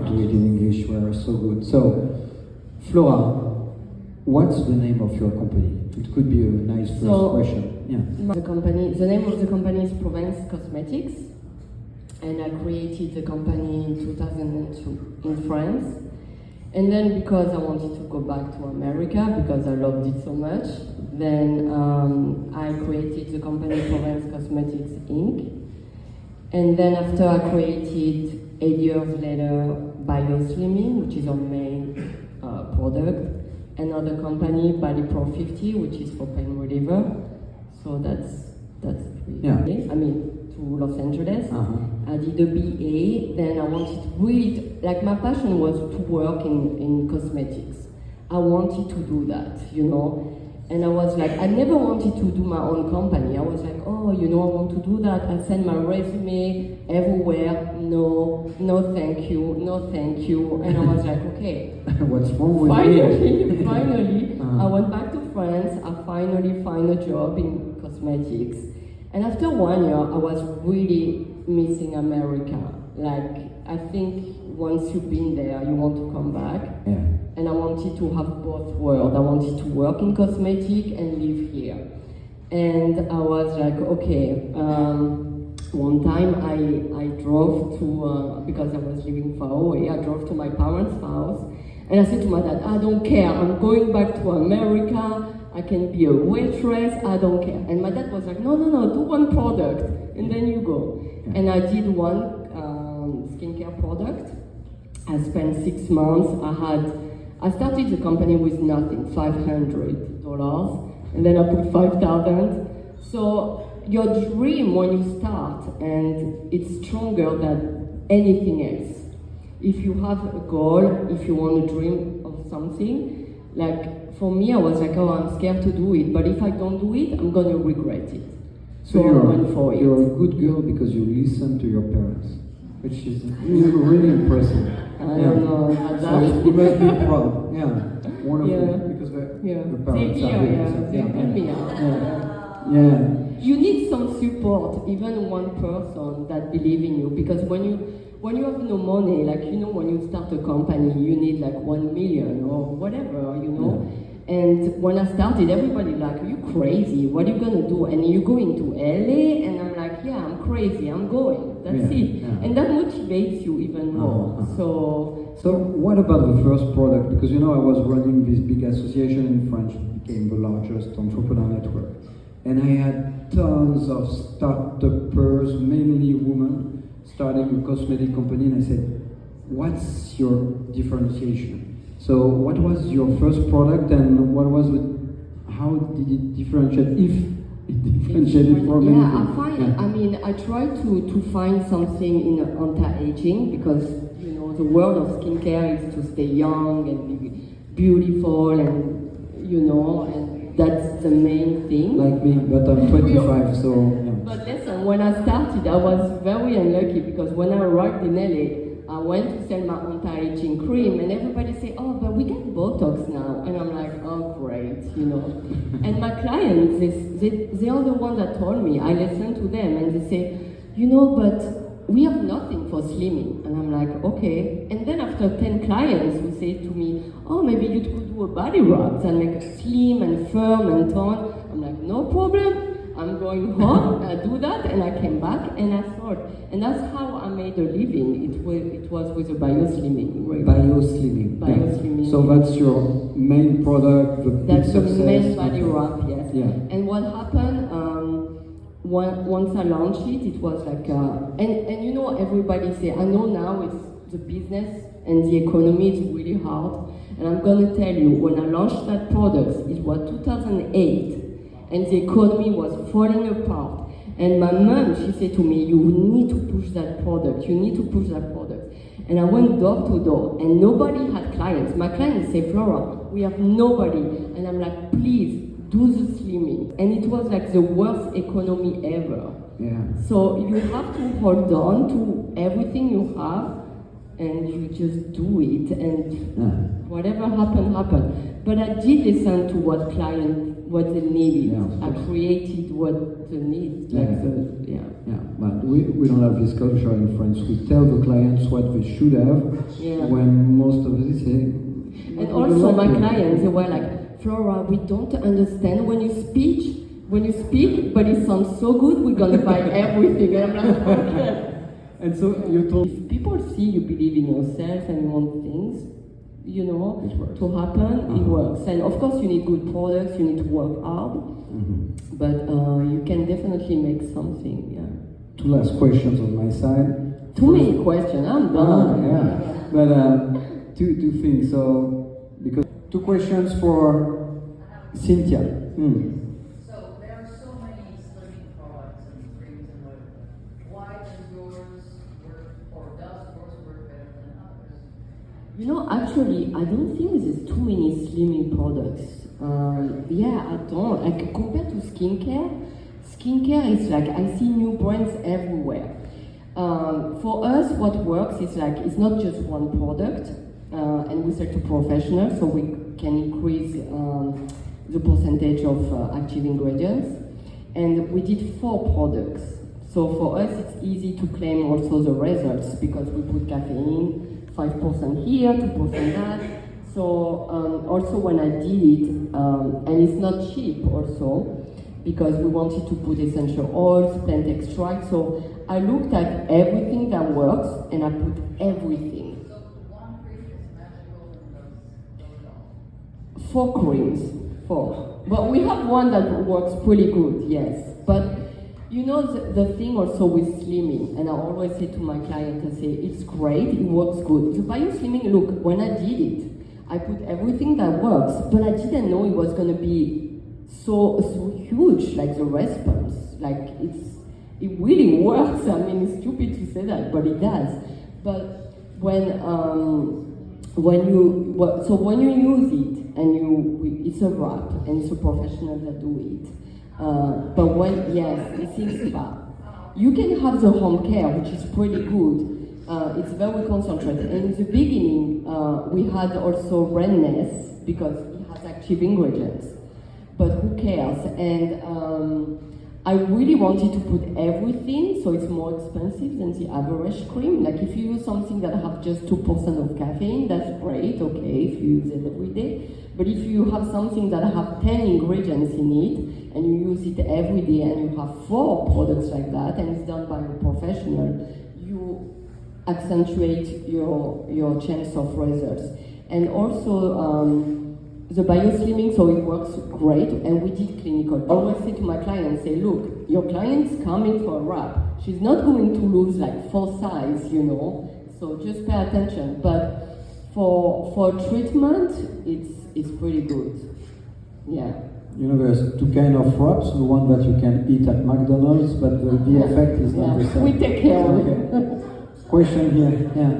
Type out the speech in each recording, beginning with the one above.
do it in English. We are so good. So, Flora, what's the name of your company? It could be a nice first question. Yeah. The name of the company is Provence Cosmetics, and I created the company in 2002 in France. And then because I wanted to go back to America, because I loved it so much, then I created the company Provence Cosmetics Inc. And then after I created, 8 years later, BioSlimming, which is our main product. Another company, Body Pro 50, which is for pain reliever. So that's yeah. I mean, to Los Angeles. I did a BA, then I wanted to really, like my passion was to work in cosmetics. I wanted to do that, you know. And I was like, I never wanted to do my own company. I was like, oh, you know, I want to do that. I send my resume everywhere. No, no thank you, no thank you. And I was like, okay. What's wrong with you? Finally, I went back to France. I finally found a job in cosmetics. And after 1 year, I was really missing America. Like, I think once you've been there, you want to come back. Yeah. And I wanted to have both worlds. I wanted to work in cosmetic and live here. And I was like, okay. One time I drove to, because I was living far away, I drove to my parents' house. And I said to my dad, I don't care, I'm going back to America. I can be a waitress, I don't care. And my dad was like, no, do one product, and then you go. And I did one skincare product. I spent 6 months. I started the company with nothing, $500, and then I put 5,000. So your dream when you start, and it's stronger than anything else. If you have a goal, if you want to dream of something, like for me, I was like, oh, I'm scared to do it, but if I don't do it, I'm going to regret it. So I went for it. You're a good girl because you listen to your parents, which is really impressive. I don't know about that. So you must be proud. Yeah, wonderful. Because the parents are good. Yeah. You need some support, even one person that believe in you, because when you have no money, like, you know, when you start a company, you need like 1 million or whatever, you know. Yeah. And when I started, everybody like, are you crazy? What are you gonna do? And you're going to LA? And I'm like, yeah, I'm crazy, I'm going. That's it. Yeah. And that motivates you even more. So what about the first product? Because, you know, I was running this big association in France, it became the largest entrepreneur network. And I had tons of start-upers, mainly women, starting a cosmetic company, and I said, what's your differentiation? So what was your first product, and how did it differentiate, if it differentiated from anything? I mean, I try to find something in anti-aging, because, you know, the world of skincare is to stay young and be beautiful, and, you know, and that's the main thing. Like me, but I'm 25, so... Yeah. But listen, when I started, I was very unlucky, because when I arrived in LA, I went to sell my anti-aging cream, and everybody say, oh, but we get Botox now. And I'm like, oh, great, you know. And my clients, they are the ones that told me. I listen to them, and they say, you know, but we have nothing for slimming. And I'm like, okay. And then after 10 clients who say to me, oh, maybe you could do a body rub and make it slim and firm and tone. I'm like, no problem. I'm going home, I do that, and I came back, and I thought, and that's how I made a living. It was with a BioSlimming. Really. BioSlimming. BioSlimming. Yeah. So that's your main product, the big success. That's the main body wrap, yes. Yeah. And what happened, once I launched it, it was like, and you know, everybody say, I know now it's the business and the economy is really hard, and I'm gonna tell you, when I launched that product, it was 2008, and the economy was falling apart. And my mom, she said to me, you need to push that product, you need to push that product. And I went door to door, and nobody had clients. My clients say, Flora, we have nobody. And I'm like, please, do the slimming. And it was like the worst economy ever. Yeah. So you have to hold on to everything you have, and you just do it, and whatever happened, happened. But I did listen to what clients what they needed. Yeah, I created what they need. Like Yeah, but we don't have this culture in France. We tell the clients what they should have, when most of us say. And also my clients, they were like, Flora, we don't understand when you speak, but it sounds so good, we're gonna buy everything. And I'm like, okay. And so you told. If people see you believe in yourself and you want things, you know, to happen, it works. And of course you need good products, you need to work hard, but you can definitely make something, yeah. Two last questions on my side. Too many questions, I'm done. Yeah, but two things. So, because two questions for Cynthia. So there are so many slimming products and creams and whatever. Why does yours work, or does yours work better than others? You know, actually, I don't think there's too many slimming products. I don't. Like, compared to skincare is like, I see new brands everywhere. For us, what works is like, it's not just one product, and we sell to professionals, so we can increase the percentage of active ingredients. And we did 4 products. So for us, it's easy to claim also the results because we put caffeine, 5% here, 2% that. So also when I did it, and it's not cheap also, because we wanted to put essential oils, plant extract. So I looked at everything that works and I put everything. So one cream is magical and does it all. 4 creams, 4. But we have one that works pretty good, yes. But you know the thing also with slimming, and I always say to my clients, I say, it's great, it works good. The bio-slimming, look, when I did it, I put everything that works, but I didn't know it was going to be so huge, like the response. Like it really works. I mean, it's stupid to say that, but it does. But when you use it and it's a wrap and it's a professional that do it. But it's in spa. You can have the home care, which is pretty good. It's very concentrated. And in the beginning, we had also redness because it has active ingredients. But who cares? And I really wanted to put everything, so it's more expensive than the average cream. Like if you use something that have just 2% of caffeine, that's great, okay, if you use it every day. But if you have something that have 10 ingredients in it, and you use it every day, and you have 4 products like that, and it's done by a professional, you accentuate your chance of results. And also, the bio-slimming, so it works great, and we did clinical. I always say to my clients, say, look, your client's coming for a wrap. She's not going to lose like 4 size, you know, so just pay attention. But for treatment, it's pretty good, yeah. You know, there's 2 kind of wraps, the one that you can eat at McDonald's, but the effect is not the same. We take care of it. Question here, yeah.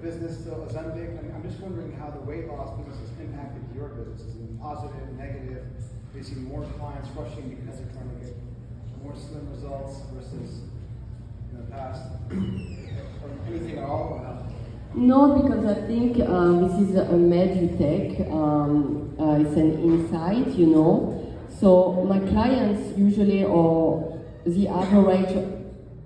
Business to Ozempic. I'm just wondering how the weight loss business has impacted your business. Is it positive, negative? Do you see more clients rushing because they're trying to get more slim results versus in the past? Or anything at all? Or no, because I think this is a med you take. It's an insight, you know. So my clients usually, or the average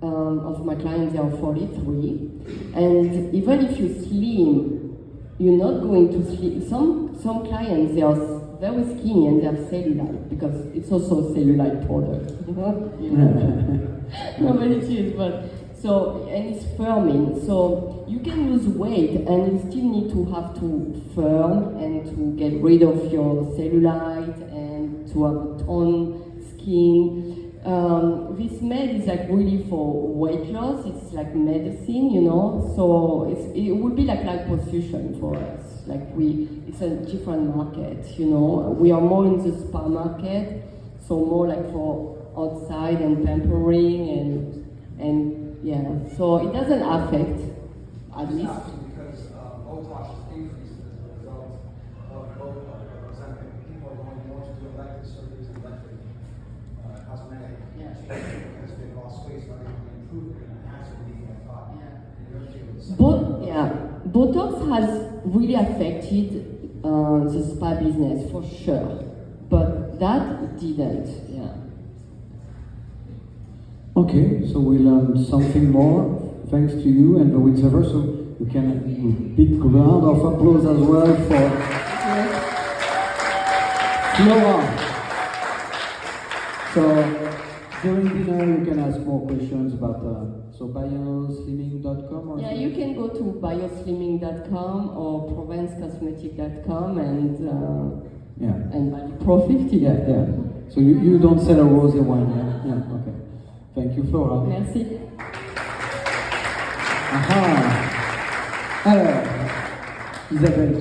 of my clients, they are 43, and even if you slim, you're not going to slim. Some clients, they are very skinny and they have cellulite, because it's also a cellulite product. You know? No, but it is. But so, and it's firming, so you can lose weight and you still need to have to firm and to get rid of your cellulite and to have a toned skin. This med is like really for weight loss. It's like medicine, you know. So it would be like liposuction for us. Like it's a different market, you know. We are more in the spa market, so more like for outside and pampering and yeah. So it doesn't affect, at least. because Botox is increasing as a result of Ozempic. People are going more to do elective surgeries and elective cosmetic changes because they've lost weight, so they're going to improve it and enhance it. Yeah. Botox has really affected the spa business for sure, but that didn't. Yeah. Okay, so we learned something more thanks to you and the windsurfer. So we can a big round of applause as well for Flora. So during dinner you can ask more questions about bioslimming.com or Yeah, you can go to bioslimming.com or provencecosmetic.com and buy Pro 50. Yeah. So you don't sell a rosé wine, yeah? Yeah, okay. Thank you, Flora. Merci. Aha. Alors, Isabelle.